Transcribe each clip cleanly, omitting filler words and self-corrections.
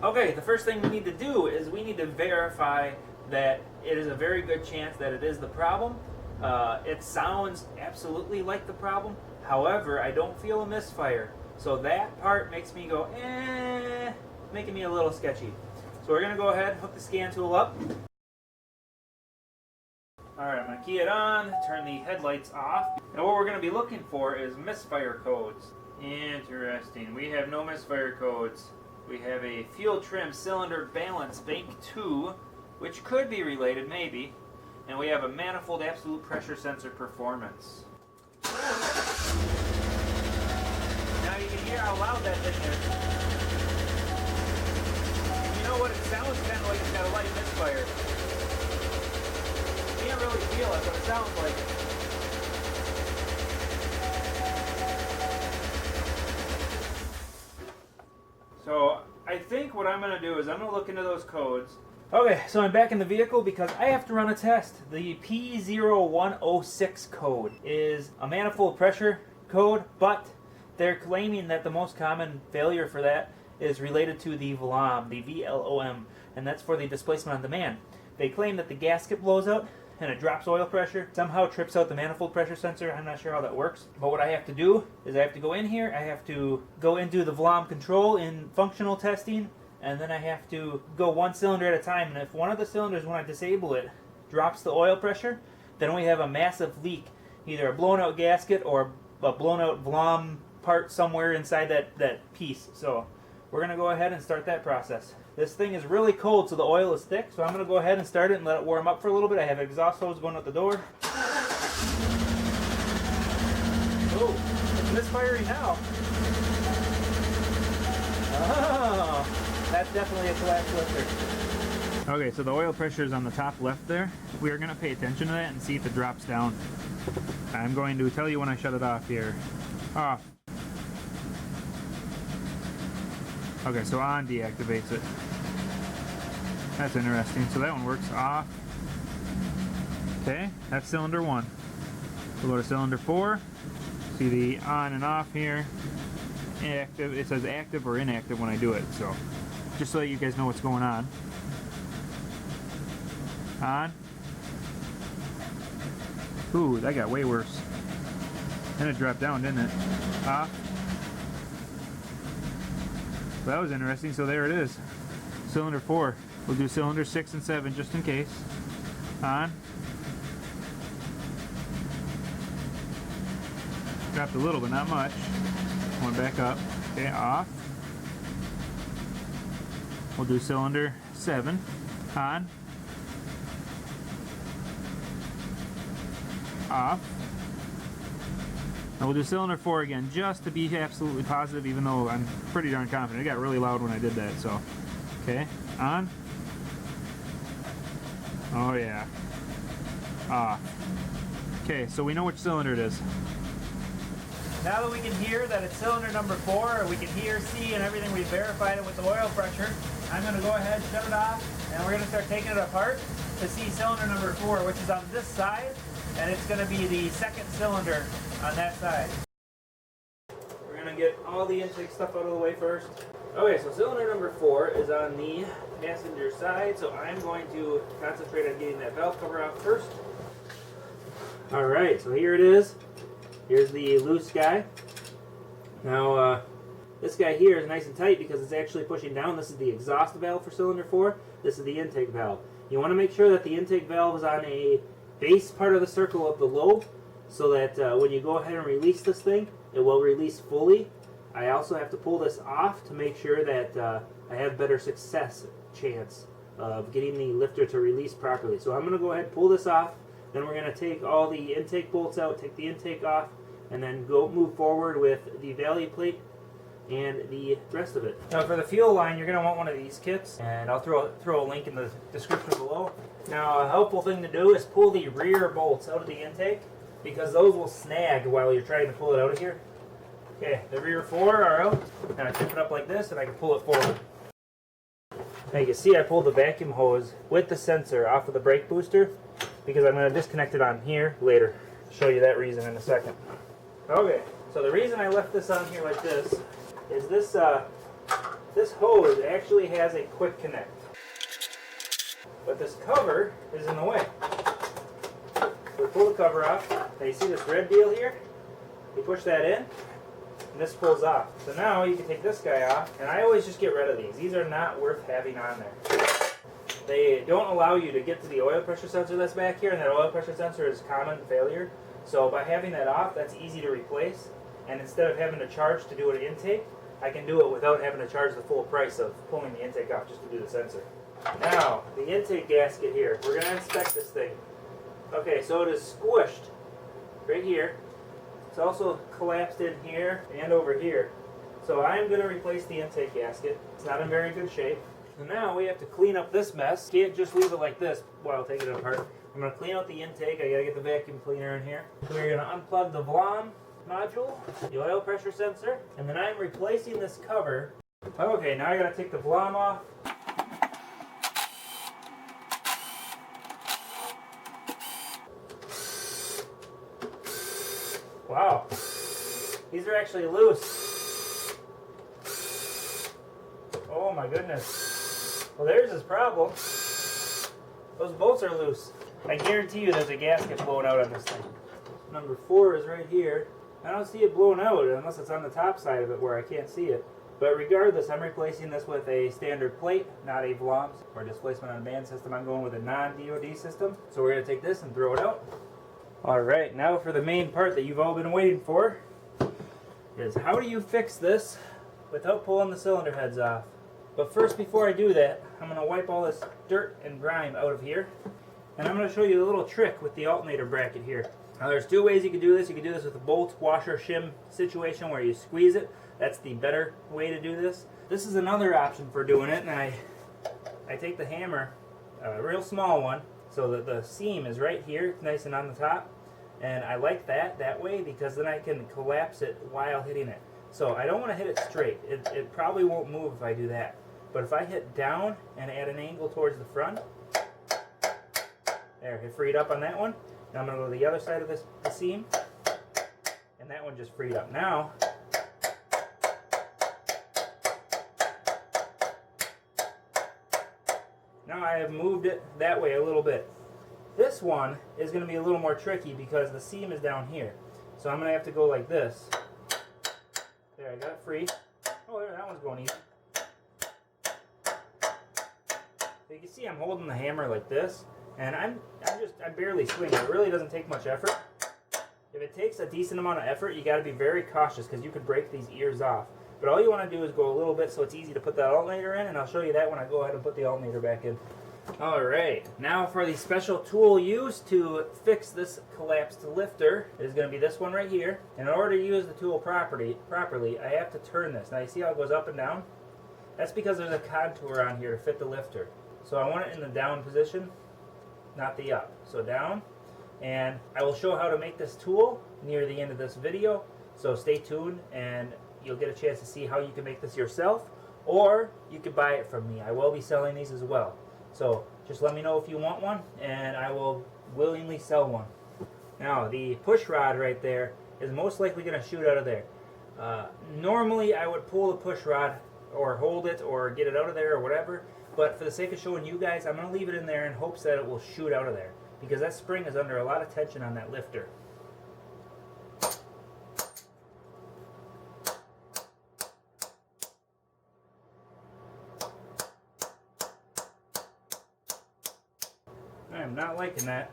Okay, the first thing we need to do is we need to verify that it is a very good chance that it is the problem. It sounds absolutely like the problem. However, I don't feel a misfire. So that part makes me go, making me a little sketchy. So we're going to go ahead and hook the scan tool up. Alright, I'm going to key it on, turn the headlights off. And what we're going to be looking for is misfire codes. Interesting. We have no misfire codes. We have a fuel trim cylinder balance bank 2, which could be related, maybe. And we have a manifold absolute pressure sensor performance. Now you can hear how loud that thing is. You know what? It sounds kind of like it's got a light misfire. You can't really feel it, but it sounds like it. So I think what I'm going to do is I'm going to look into those codes. Okay, so I'm back in the vehicle because I have to run a test. The P0106 code is a manifold pressure code, but they're claiming that the most common failure for that is related to the VLOM, the VLOM, and that's for the displacement on demand. They claim that the gasket blows out and it drops oil pressure, somehow trips out the manifold pressure sensor. I'm not sure how that works. But what I have to do is I have to go in here, I have to go into the VLOM control in functional testing, and then I have to go one cylinder at a time. And if one of the cylinders, when I disable it, drops the oil pressure, then we have a massive leak, either a blown out gasket or a blown out VLOM part somewhere inside that piece. So we're going to go ahead and start that process. This thing is really cold, so the oil is thick, so I'm going to go ahead and start it and let it warm up for a little bit. I have exhaust hose going out the door. Oh, it's misfiring now. Oh, that's definitely a collapsed lifter. Okay, so the oil pressure is on the top left there. We are going to pay attention to that and see if it drops down. I'm going to tell you when I shut it off here. Off. Okay, so on deactivates it. That's interesting. So that one works. Off. Okay, that's cylinder 1. We'll go to cylinder 4. See the on and off here. Active. It says active or inactive when I do it. So just so that you guys know what's going on. On. Ooh, that got way worse. And it dropped down, didn't it? Off. Well, that was interesting. So there it is. Cylinder 4. We'll do cylinder 6 and 7 just in case. On. Dropped a little, but not much. One back up. Okay, off. We'll do cylinder 7. On. Off. And we'll do cylinder 4 again, just to be absolutely positive, even though I'm pretty darn confident. It got really loud when I did that, so. Okay, on. Oh yeah. Off. Okay, so we know which cylinder it is. Now that we can hear that it's cylinder number 4, or we can hear, see, and everything, we verified it with the oil pressure, I'm going to go ahead, shut it off, and we're going to start taking it apart to see cylinder number 4, which is on this side, and it's going to be the second cylinder on that side. We're going to get all the intake stuff out of the way first. Okay, so cylinder number 4 is on the passenger side, so I'm going to concentrate on getting that valve cover out first. Alright, so here it is. Here's the loose guy. Now, this guy here is nice and tight because it's actually pushing down. This is the exhaust valve for cylinder 4. This is the intake valve. You want to make sure that the intake valve is on a base part of the circle of the lobe so that when you go ahead and release this thing, it will release fully. I also have to pull this off to make sure that I have better success chance of getting the lifter to release properly. So I'm going to go ahead and pull this off. Then we're going to take all the intake bolts out, take the intake off, and then go move forward with the valley plate and the rest of it. Now for the fuel line, you're going to want one of these kits, and I'll throw a link in the description below. Now a helpful thing to do is pull the rear bolts out of the intake, because those will snag while you're trying to pull it out of here. Okay, the rear 4 are out. Now I tip it up like this and I can pull it forward. Now you can see I pulled the vacuum hose with the sensor off of the brake booster because I'm going to disconnect it on here later. I'll show you that reason in a second. Okay, so the reason I left this on here like this is this this hose actually has a quick connect, but this cover is in the way. So we pull the cover off. Now you see this red deal here? You push that in, and this pulls off. So now you can take this guy off, and I always just get rid of these. These are not worth having on there. They don't allow you to get to the oil pressure sensor that's back here, and that oil pressure sensor is common failure. So by having that off, that's easy to replace. And instead of having to charge to do an intake, I can do it without having to charge the full price of pulling the intake off just to do the sensor. Now, the intake gasket here. We're going to inspect this thing. Okay, so it is squished right here. It's also collapsed in here and over here. So I'm going to replace the intake gasket. It's not in very good shape. So now we have to clean up this mess. Can't just leave it like this while taking it apart. I'm going to clean out the intake. I got to get the vacuum cleaner in here. We're going to unplug the VLOM module, the oil pressure sensor, and then I'm replacing this cover. Okay, now I got to take the VLOM off. Wow, these are actually loose. Oh my goodness. Well, there's his problem. Those bolts are loose. I guarantee you there's a gasket blown out on this thing. Number 4 is right here. I don't see it blown out unless it's on the top side of it where I can't see it. But regardless, I'm replacing this with a standard plate, not a VLOM or Displacement On Demand system. I'm going with a non-DOD system. So we're going to take this and throw it out. Alright, now for the main part that you've all been waiting for, is how do you fix this without pulling the cylinder heads off? But first, before I do that, I'm going to wipe all this dirt and grime out of here. And I'm going to show you a little trick with the alternator bracket here. Now there's 2 ways you can do this. You can do this with a bolt washer shim situation where you squeeze it. That's the better way to do this. This is another option for doing it, and I take the hammer, a real small one, so that the seam is right here, nice and on the top. And I like that way because then I can collapse it while hitting it. So I don't want to hit it straight. It probably won't move if I do that. But if I hit down and at an angle towards the front, there, it freed up on that one. Now I'm going to go to the other side of the seam, and that one just freed up. Now, I have moved it that way a little bit. This one is going to be a little more tricky because the seam is down here. So I'm going to have to go like this. There, I got it free. Oh, there, that one's going easy. So you can see I'm holding the hammer like this, and I'm barely swinging. It really doesn't take much effort. If it takes a decent amount of effort, you got to be very cautious because you could break these ears off. But all you want to do is go a little bit so it's easy to put that alternator in, and I'll show you that when I go ahead and put the alternator back in. Alright, now for the special tool used to fix this collapsed lifter is going to be this one right here. In order to use the tool properly, I have to turn this. Now you see how it goes up and down? That's because there's a contour on here to fit the lifter. So I want it in the down position, not the up. So down, and I will show how to make this tool near the end of this video. So stay tuned and you'll get a chance to see how you can make this yourself, or you can buy it from me. I will be selling these as well. So just let me know if you want one, and I will willingly sell one. Now, the push rod right there is most likely going to shoot out of there. Normally, I would pull the push rod or hold it or get it out of there or whatever, but for the sake of showing you guys, I'm going to leave it in there in hopes that it will shoot out of there, because that spring is under a lot of tension on that lifter. I'm not liking that.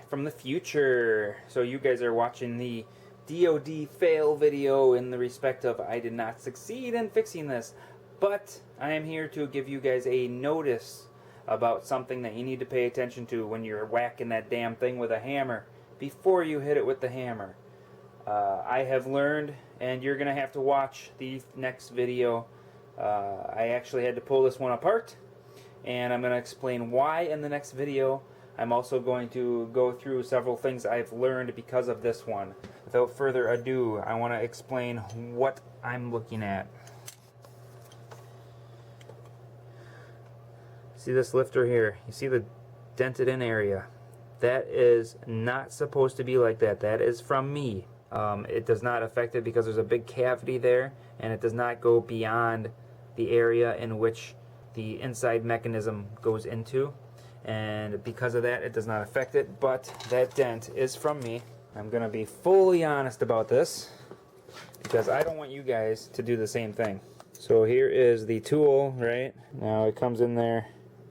From the future. So you guys are watching the DOD fail video in the respect of I did not succeed in fixing this. But I am here to give you guys a notice about something that you need to pay attention to when you're whacking that damn thing with a hammer before you hit it with the hammer. I have learned, and you're going to have to watch the next video. I actually had to pull this one apart, and I'm going to explain why in the next video. I'm also going to go through several things I've learned because of this one. Without further ado, I want to explain what I'm looking at. See this lifter here? You see the dented in area? That is not supposed to be like that. That is from me. It does not affect it because there's a big cavity there, and it does not go beyond the area in which the inside mechanism goes into, and because of that it does not affect it. But that dent is from me. I'm gonna be fully honest about this because I don't want you guys to do the same thing. So here is the tool. Right now it comes in there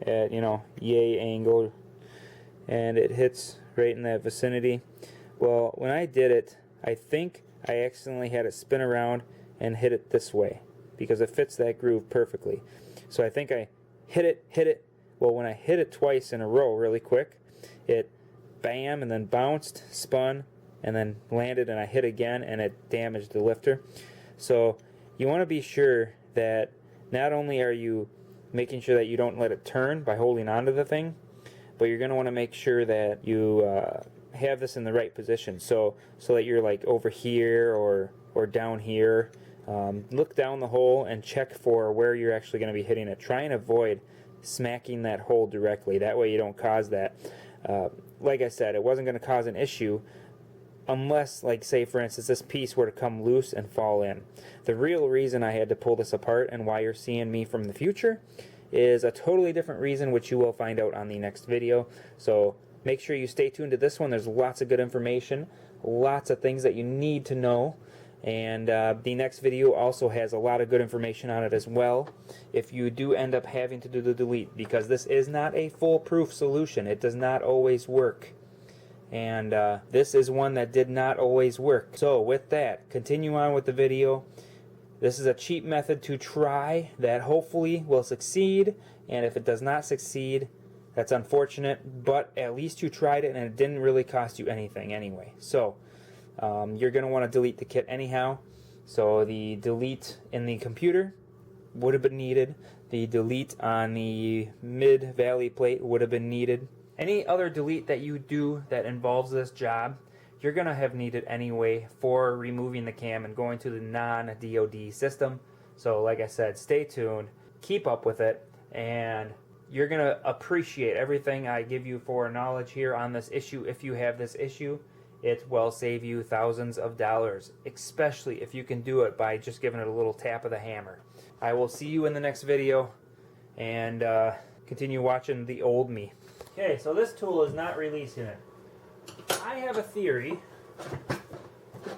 at, you know, yay angle, and it hits right in that vicinity. Well, when I did it, I think I accidentally had it spin around and hit it this way because it fits that groove perfectly. So I think I hit it. Well, when I hit it twice in a row really quick, it bam and then bounced, spun, and then landed, and I hit again and it damaged the lifter. So you want to be sure that not only are you making sure that you don't let it turn by holding onto the thing, but you're going to want to make sure that you have this in the right position, so that you're like over here or down here. Look down the hole and check for where you're actually going to be hitting it. Try and avoid smacking that hole directly. That way you don't cause that. Like I said, it wasn't going to cause an issue unless, like, say for instance, this piece were to come loose and fall in. The real reason I had to pull this apart and why you're seeing me from the future is a totally different reason, which you will find out on the next video. So make sure you stay tuned to this one. There's lots of good information, lots of things that you need to know, and the next video also has a lot of good information on it as well if you do end up having to do the delete, because this is not a foolproof solution. It does not always work, and this is one that did not always work. So with that, continue on with the video. This is a cheap method to try that hopefully will succeed, and if it does not succeed, that's unfortunate, but at least you tried it and it didn't really cost you anything anyway. So you're going to want to delete the kit anyhow. So the delete in the computer would have been needed. The delete on the mid-valley plate would have been needed. Any other delete that you do that involves this job, you're going to have needed anyway for removing the cam and going to the non-DOD system. So like I said, stay tuned, keep up with it, and you're going to appreciate everything I give you for knowledge here on this issue. If you have this issue, it will save you thousands of dollars, especially if you can do it by just giving it a little tap of the hammer. I will see you in the next video, and continue watching the old me. Okay, so this tool is not releasing it. I have a theory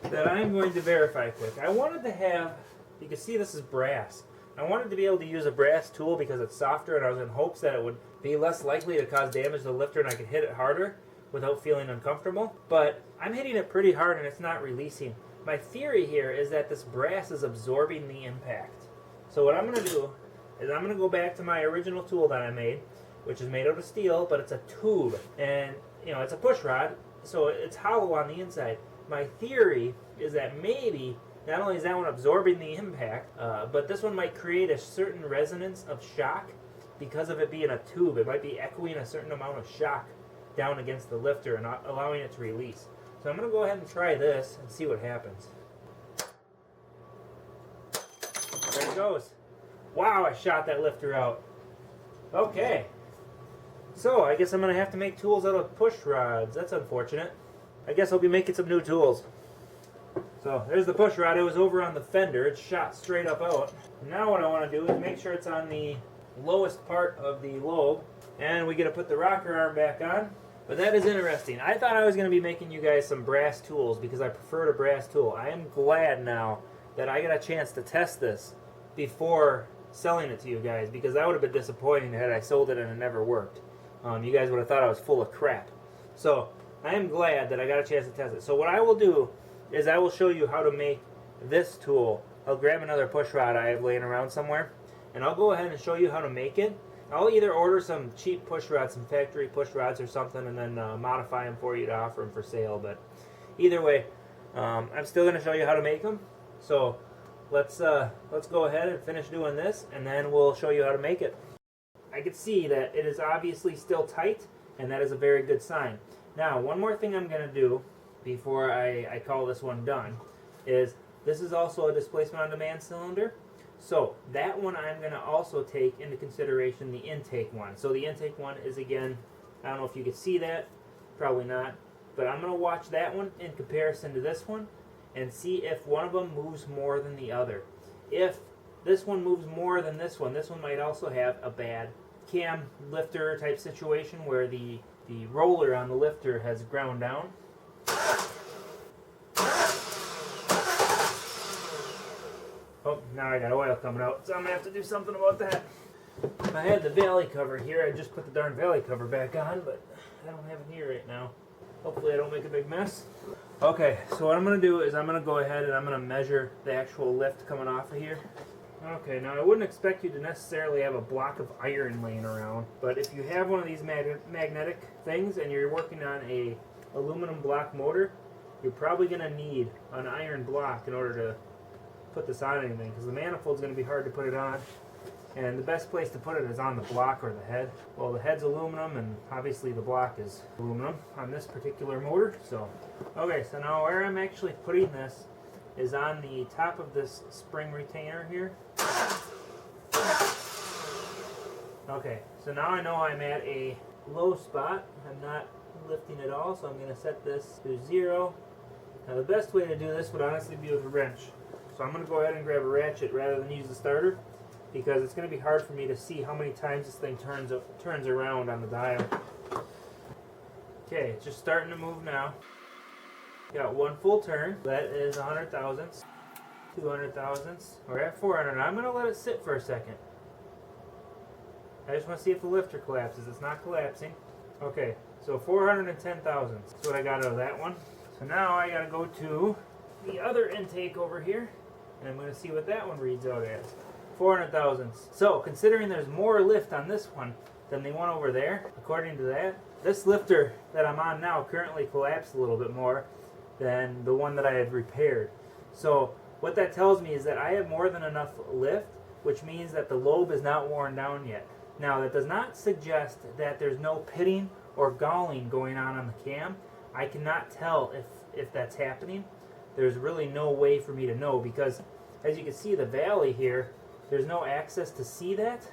that I'm going to verify quick. I wanted to have, you can see this is brass. I wanted to be able to use a brass tool because it's softer, and I was in hopes that it would be less likely to cause damage to the lifter and I could hit it harder without feeling uncomfortable. But I'm hitting it pretty hard and it's not releasing. My theory here is that this brass is absorbing the impact. So what I'm going to do is I'm going to go back to my original tool that I made, which is made out of steel, but it's a tube. And, you know, it's a push rod, so it's hollow on the inside. My theory is that maybe not only is that one absorbing the impact, but this one might create a certain resonance of shock because of it being a tube. It might be echoing a certain amount of shock down against the lifter and not allowing it to release. So I'm going to go ahead and try this and see what happens. There it goes. Wow, I shot that lifter out. Okay. So I guess I'm going to have to make tools out of push rods. That's unfortunate. I guess I'll be making some new tools. So there's the push rod. It was over on the fender. It's shot straight up out. Now what I want to do is make sure it's on the lowest part of the lobe. And we get to put the rocker arm back on. But that is interesting. I thought I was going to be making you guys some brass tools because I preferred a brass tool. I am glad now that I got a chance to test this before selling it to you guys, because that would have been disappointing had I sold it and it never worked. You guys would have thought I was full of crap. So I am glad that I got a chance to test it. So what I will do is I will show you how to make this tool. I'll grab another push rod I have laying around somewhere, and I'll go ahead and show you how to make it. I'll either order some cheap push rods, some factory push rods or something, and then modify them for you to offer them for sale. But either way, I'm still going to show you how to make them. So let's go ahead and finish doing this, and then we'll show you how to make it. I can see that it is obviously still tight, and that is a very good sign. Now, one more thing I'm going to do before I call this one done is this is also a displacement on demand cylinder. So that one I'm going to also take into consideration the intake one. So the intake one is, again, I don't know if you can see that, probably not, but I'm going to watch that one in comparison to this one and see if one of them moves more than the other. If this one moves more than this one. This one might also have a bad cam lifter type situation where the roller on the lifter has ground down. Oh, now I got oil coming out, so I'm gonna have to do something about that. I had the valley cover here. I just put the darn valley cover back on, but I don't have it here right now. Hopefully I don't make a big mess. Okay, so what I'm going to do is I'm going to go ahead and I'm going to measure the actual lift coming off of here. Okay, now I wouldn't expect you to necessarily have a block of iron laying around, but if you have one of these magnetic things and you're working on a aluminum block motor, you're probably going to need an iron block in order to put this on anything, because the manifold's going to be hard to put it on. And the best place to put it is on the block or the head. Well, the head's aluminum, and obviously the block is aluminum on this particular motor. So, okay, so now where I'm actually putting this is on the top of this spring retainer here. Okay, so now I know I'm at a low spot. I'm not lifting at all, so I'm going to set this to 0. Now the best way to do this would honestly be with a wrench. So I'm going to go ahead and grab a ratchet rather than use the starter, because it's going to be hard for me to see how many times this thing turns around on the dial. Okay, it's just starting to move now. Got one full turn. That is 100 thousandths, 200 thousandths. We're at 400. I'm going to let it sit for a second. I just want to see if the lifter collapses. It's not collapsing. Okay, so 410 thousandths. That's what I got out of that one. So now I got to go to the other intake over here, and I'm going to see what that one reads out as. 400 thousandths. So, considering there's more lift on this one than the one over there, according to that, this lifter that I'm on now currently collapsed a little bit more than the one that I had repaired. So, what that tells me is that I have more than enough lift, which means that the lobe is not worn down yet. Now, that does not suggest that there's no pitting or galling going on the cam. I cannot tell if that's happening. There's really no way for me to know, because as you can see the valley here, there's no access to see that.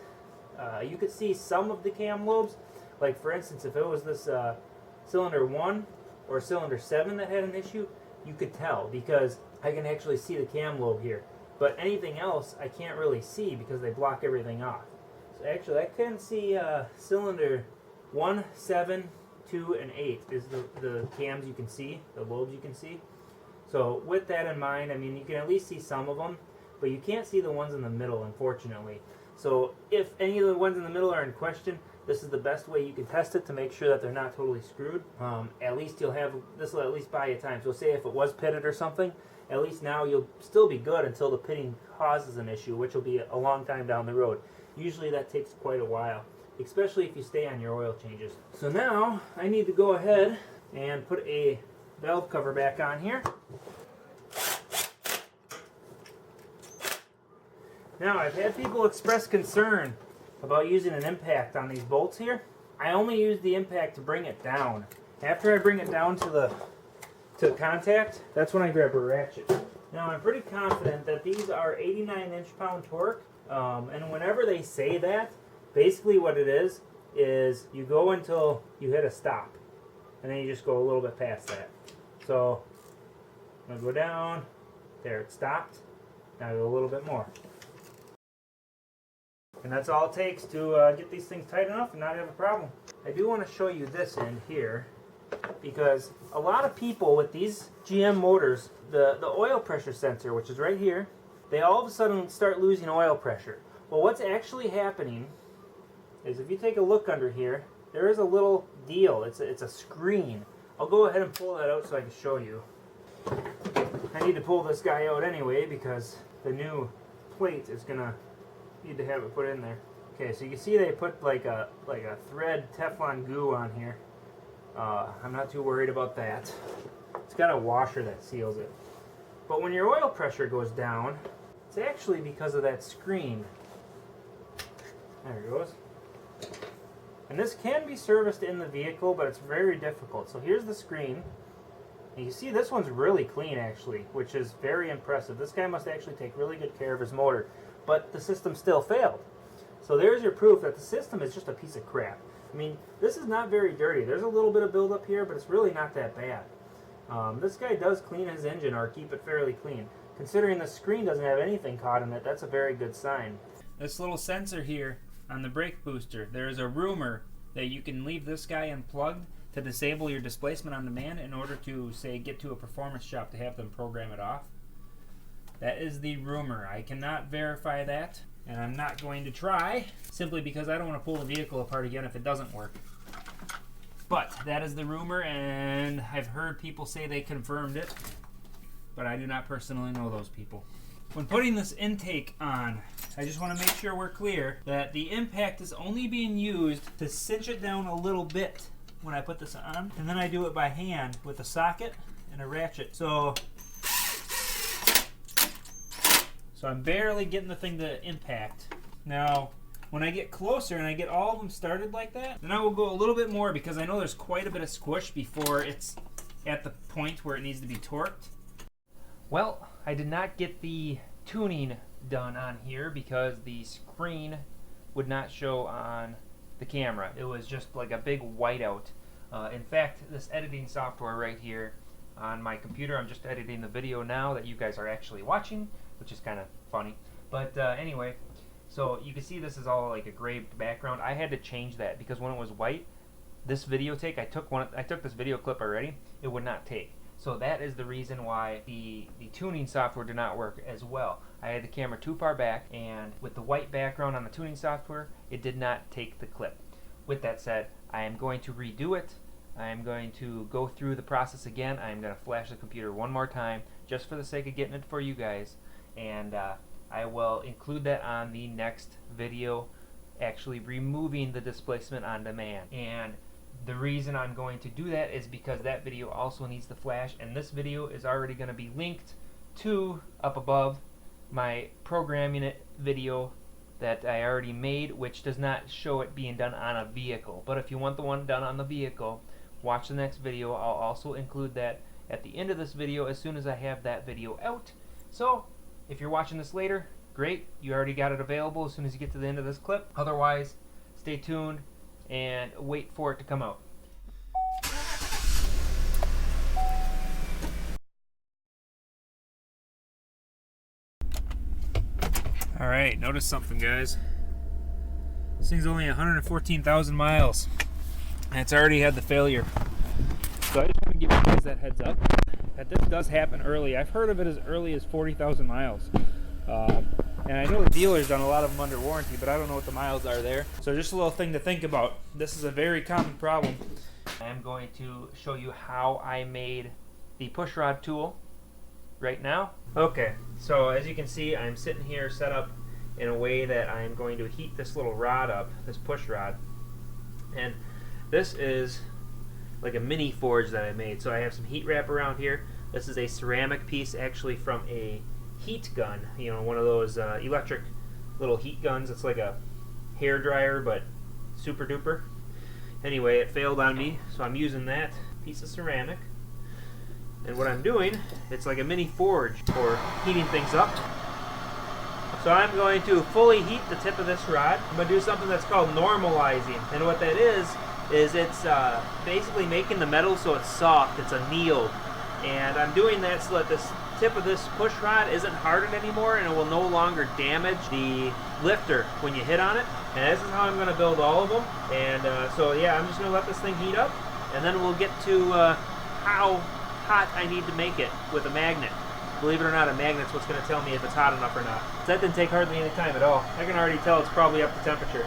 You could see some of the cam lobes. Like for instance, if it was this cylinder 1 or cylinder 7 that had an issue, you could tell, because I can actually see the cam lobe here. But anything else I can't really see because they block everything off. So actually I can see cylinder 1, 7, 2, and 8 is the cams you can see, the lobes you can see. So with that in mind, I mean, you can at least see some of them, but you can't see the ones in the middle, unfortunately. So if any of the ones in the middle are in question, this is the best way you can test it to make sure that they're not totally screwed. At least you'll have, this will at least buy you time. So say if it was pitted or something, at least now you'll still be good until the pitting causes an issue, which will be a long time down the road. Usually that takes quite a while, especially if you stay on your oil changes. So now I need to go ahead and put a valve cover back on here. Now, I've had people express concern about using an impact on these bolts here. I only use the impact to bring it down. After I bring it down to contact, that's when I grab a ratchet. Now, I'm pretty confident that these are 89 inch-pound torque, and whenever they say that, basically what it is you go until you hit a stop, and then you just go a little bit past that. So, I'm going to go down, there it stopped, now I go a little bit more. And that's all it takes to get these things tight enough and not have a problem. I do want to show you this end here, because a lot of people with these GM motors, the oil pressure sensor, which is right here, they all of a sudden start losing oil pressure. Well, what's actually happening is if you take a look under here, there is a little deal. It's a screen. I'll go ahead and pull that out so I can show you. I need to pull this guy out anyway because the new plate is going to need to have it put in there. Okay, so you can see they put like a thread Teflon goo on here. I'm not too worried about that. It's got a washer that seals it. But when your oil pressure goes down, it's actually because of that screen. There it goes. And this can be serviced in the vehicle, but it's very difficult. So here's the screen. And you see this one's really clean actually, which is very impressive. This guy must actually take really good care of his motor. But the system still failed. So there's your proof that the system is just a piece of crap. I mean, this is not very dirty. There's a little bit of buildup here, but it's really not that bad. This guy does clean his engine or keep it fairly clean. Considering the screen doesn't have anything caught in it, that's a very good sign. This little sensor here on the brake booster, there is a rumor that you can leave this guy unplugged to disable your displacement on demand in order to, say, get to a performance shop to have them program it off. That is the rumor. I cannot verify that, and I'm not going to try, simply because I don't want to pull the vehicle apart again if it doesn't work. But that is the rumor, and I've heard people say they confirmed it, but I do not personally know those people. When putting this intake on, I just want to make sure we're clear that the impact is only being used to cinch it down a little bit when I put this on, and then I do it by hand with a socket and a ratchet. So I'm barely getting the thing to impact. Now, when I get closer and I get all of them started like that, then I will go a little bit more because I know there's quite a bit of squish before it's at the point where it needs to be torqued. Well, I did not get the tuning done on here because the screen would not show on the camera. It was just like a big whiteout. In fact, this editing software right here on my computer, I'm just editing the video now that you guys are actually watching, which is kind of funny. But anyway, so you can see this is all like a gray background. I had to change that because when it was white, this video take, I took this video clip already, it would not take. So that is the reason why the tuning software did not work as well. I had the camera too far back, and with the white background on the tuning software, it did not take the clip. With that said, I am going to redo it. I am going to go through the process again. I am going to flash the computer one more time, just for the sake of getting it for you guys. And I will include that on the next video, actually removing the displacement on demand. And the reason I'm going to do that is because that video also needs to flash, and this video is already going to be linked to, up above, my programming it video that I already made, which does not show it being done on a vehicle. But if you want the one done on the vehicle, watch the next video. I'll also include that at the end of this video as soon as I have that video out. So if you're watching this later, great, you already got it available as soon as you get to the end of this clip. Otherwise, stay tuned and wait for it to come out. Alright, notice something, guys. This thing's only 114,000 miles, and it's already had the failure. So I just want to give you guys that heads up that this does happen early. I've heard of it as early as 40,000 miles. And I know the dealer's done a lot of them under warranty, but I don't know what the miles are there. So just a little thing to think about. This is a very common problem. I'm going to show you how I made the push rod tool right now. Okay, so as you can see, I'm sitting here set up in a way that I'm going to heat this little rod up, this push rod. And this is like a mini forge that I made. So I have some heat wrap around here. This is a ceramic piece actually from a heat gun, you know, one of those electric little heat guns. It's like a hair dryer, but super duper. Anyway, it failed on me, so I'm using that piece of ceramic. And what I'm doing, it's like a mini forge for heating things up. So I'm going to fully heat the tip of this rod. I'm going to do something that's called normalizing. And what that is it's basically making the metal so it's soft, it's annealed. And I'm doing that so that this tip of this push rod isn't hardened anymore, and it will no longer damage the lifter when you hit on it. And this is how I'm going to build all of them. And so yeah, I'm just going to let this thing heat up, and then we'll get to how hot I need to make it with a magnet. Believe it or not, a magnet's what's going to tell me if it's hot enough or not. So that didn't take hardly any time at all. I can already tell it's probably up to temperature.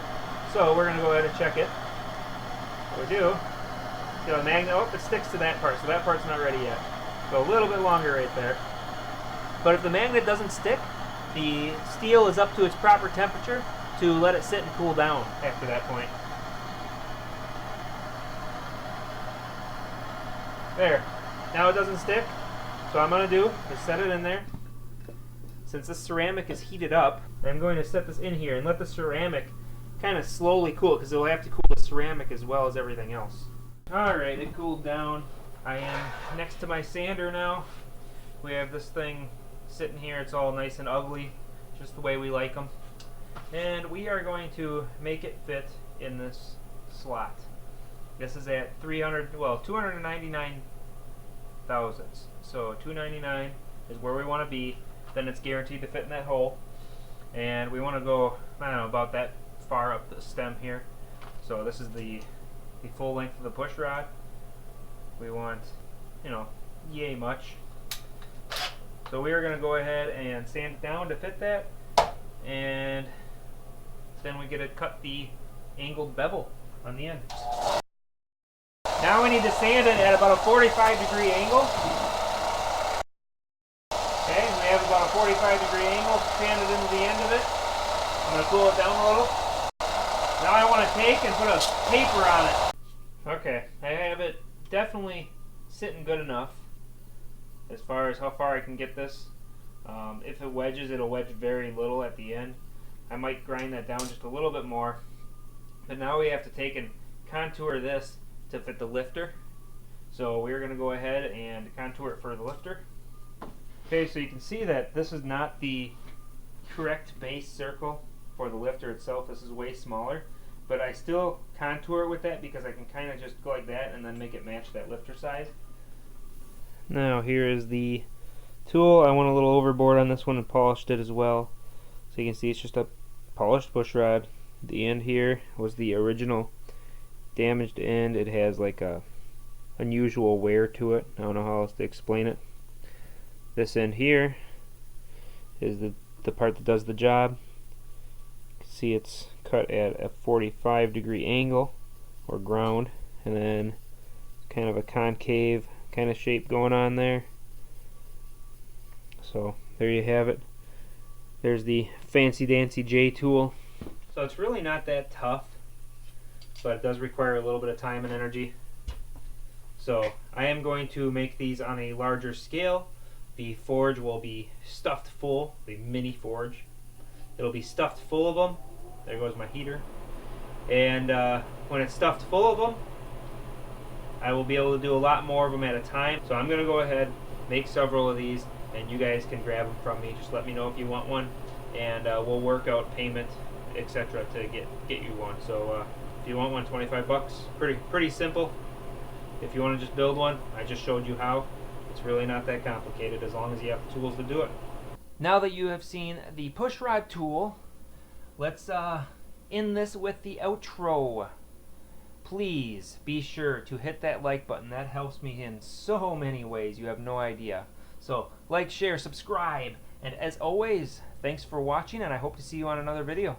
So we're going to go ahead and check it. What we do, get a magnet. Oh, it sticks to that part, so that part's not ready yet. So a little bit longer right there. But if the magnet doesn't stick, the steel is up to its proper temperature to let it sit and cool down after that point. There. Now it doesn't stick. So what I'm going to do is set it in there. Since this ceramic is heated up, I'm going to set this in here and let the ceramic kind of slowly cool, because it will have to cool the ceramic as well as everything else. Alright, it cooled down. I am next to my sander now. We have this thing sitting here. It's all nice and ugly, just the way we like them. And we are going to make it fit in this slot. This is at 299 thousandths. So 299 is where we want to be. then it's guaranteed to fit in that hole. And we want to go, I don't know, about that far up the stem here. So this is the full length of the push rod. We want, you know, yay much. So we are going to go ahead and sand it down to fit that, and then we get to cut the angled bevel on the end. Now we need to sand it at about a 45-degree angle. Okay, we have about a 45-degree angle sanded into the end of it. I'm going to cool it down a little. Now I want to take and put a taper on it. Okay, I have it definitely sitting good enough as far as how far I can get this. If it wedges, it'll wedge very little at the end. I might grind that down just a little bit more. But now we have to take and contour this to fit the lifter. So we're going to go ahead and contour it for the lifter. Okay, so you can see that this is not the correct base circle for the lifter itself. This is way smaller. But I still contour it with that because I can kind of just go like that and then make it match that lifter size. Now here is the tool. I went a little overboard on this one and polished it as well. So you can see it's just a polished push rod. The end here was the original damaged end. It has like a unusual wear to it. I don't know how else to explain it. This end here is the part that does the job. You can see it's cut at a 45-degree angle or ground, and then kind of a concave kind of shape going on there. So there you have it. There's the fancy dancy J tool. So it's really not that tough, but it does require a little bit of time and energy. So I am going to make these on a larger scale. The forge will be stuffed full, the mini forge. It'll be stuffed full of them. There goes my heater. And when it's stuffed full of them, I will be able to do a lot more of them at a time. So I'm going to go ahead, make several of these, and you guys can grab them from me. Just let me know if you want one, and we'll work out payment, etc. to get you one. So if you want one, 25 bucks. Pretty simple. If you want to just build one, I just showed you how. It's really not that complicated as long as you have the tools to do it. Now that you have seen the push rod tool, let's end this with the outro. Please be sure to hit that like button. That helps me in so many ways. You have no idea. So like, share, subscribe, and as always, thanks for watching, and I hope to see you on another video.